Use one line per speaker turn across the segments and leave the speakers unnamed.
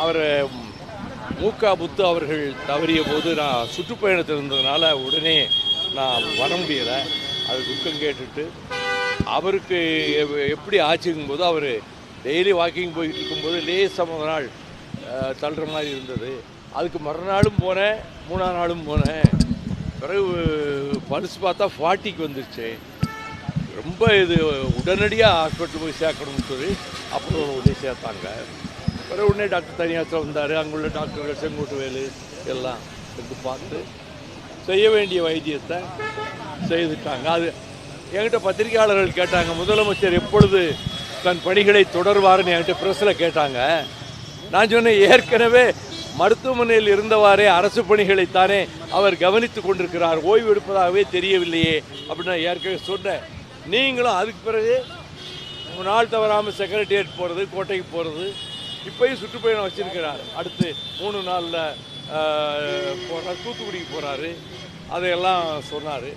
அவர் முத்து அவர்கள் தவறிய போது நான் சுற்றுப்பயணத்தில் இருந்ததுனால உடனே நான் வர முடியலை. அது துக்கம் கேட்டுட்டு அவருக்கு எப்படி ஆச்சுங்கும் போது அவர் டெய்லி வாக்கிங் போயிட்டு இருக்கும்போது லேசாக நாள் தள்ளுற மாதிரி இருந்தது. அதுக்கு மறுநாளும் போனேன், 3ஆம் நாளும் போனேன். பிறகு பல்ஸ் பார்த்தா 40க்கு வந்துருச்சு. ரொம்ப இது உடனடியாக ஹாஸ்பிட்டல் போய் சேர்க்கணும்னு சொல்லி அப்புறம் உடனே சேர்த்தாங்க. பிறகு உடனே டாக்டர் தனியாத்தில் வந்தார். அங்குள்ள டாக்டர்கள் செங்கோட்டுவேலு எல்லாம் எடுத்து பார்த்து செய்ய வேண்டிய வைத்தியத்தை செய்துட்டாங்க. அது என்கிட்ட பத்திரிகையாளர்கள் கேட்டாங்க, முதலமைச்சர் எப்பொழுது தன் பணிகளை தொடர்வாருன்னு என்கிட்ட ப்ரெஸ்ஸில் கேட்டாங்க. நான் சொன்னேன், ஏற்கனவே மருத்துவமனையில் இருந்தவாறே அரசு பணிகளைத்தானே அவர் கவனித்து கொண்டிருக்கிறார், ஓய்வு எடுப்பதாகவே தெரியவில்லையே அப்படின்னு நான் ஏற்கனவே சொன்னேன். நீங்களும் அதுக்கு பிறகு நாள் தவறாமல் செக்ரட்டேரியட் போகிறது, கோட்டைக்கு போகிறது, இப்போயும் சுற்றுப்பயணம் வச்சுருக்கிறார். அடுத்து 3 நாளில் போகிறார், தூத்துக்குடிக்கு போகிறாரு, அதையெல்லாம் சொன்னார்.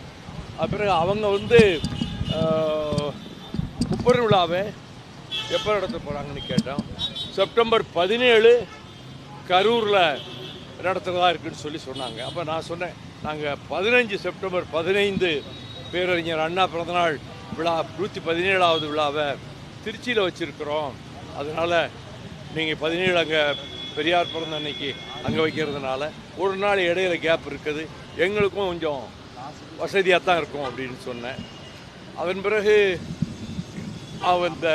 பிறகு அவங்க முப்பெரு விழாவை எப்போ நடத்த போகிறாங்கன்னு கேட்டோம். செப்டம்பர் 17 கரூரில் நடத்துகிறதா இருக்குன்னு சொல்லி சொன்னாங்க. அப்போ நான் சொன்னேன், நாங்கள் 15 செப்டம்பர் 15 பேரறிஞர் அண்ணா பிறந்தநாள் விழா 117வது விழாவை திருச்சியில் வச்சுருக்கிறோம். அதனால் நீங்கள் 17 அங்கே பெரியார் பிறந்த அன்னைக்கு அங்கே வைக்கிறதுனால ஒரு நாள் இடையில கேப் இருக்குது, எங்களுக்கும் கொஞ்சம் வசதியாக தான் இருக்கும் அப்படின்னு சொன்னேன். அதன் பிறகு அந்த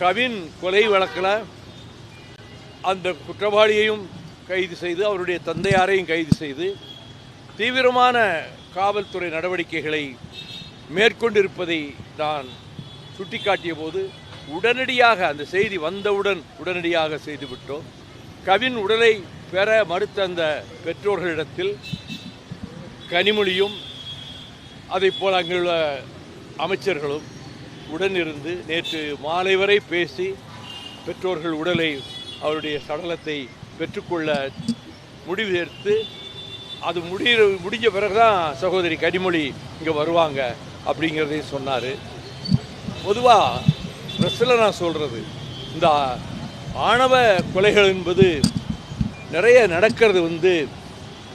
கவின் கொலை வழக்கில் அந்த குற்றவாளியையும் கைது செய்து அவருடைய தந்தையாரையும் கைது செய்து தீவிரமான காவல்துறை நடவடிக்கைகளை மேற்கொண்டிருப்பதை நான் சுட்டிக்காட்டிய போது உடனடியாக அந்த செய்தி வந்தவுடன் உடனடியாக செய்துவிட்டோம். கவின் உடலை பெற மறுத்த அந்த பெற்றோர்களிடத்தில் கனிமொழியும் அதைப்போல் அங்குள்ள அமைச்சர்களும் உடனிருந்து நேற்று மாலை வரை பேசி பெற்றோர்கள் உடலை அவருடைய சடலத்தை பெற்றுக்கொள்ள முடிவு எடுத்து அது முடிஞ்ச பிறகு தான் சகோதரி கனிமொழி இங்கே வருவாங்க அப்படிங்கிறதையும் சொன்னார். பொதுவாக ப்ரெஸ்ஸில் நான் சொல்கிறது, இந்த ஆணவ கொலைகள் என்பது நிறைய நடக்கிறது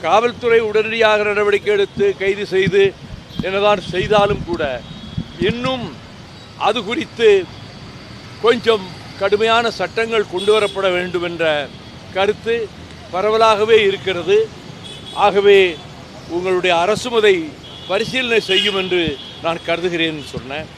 காவல்துறை உடனடியாக நடவடிக்கை எடுத்து கைது செய்து என்னதான் செய்தாலும் கூட இன்னும் அது குறித்து கொஞ்சம் கடுமையான சட்டங்கள் கொண்டு வரப்பட வேண்டும் என்ற கருத்து பரவலாகவே இருக்கிறது. ஆகவே உங்களுடைய அரசும் அதை பரிசீலனை செய்யும் என்று நான் கருதுகிறேன் சொன்னேன்.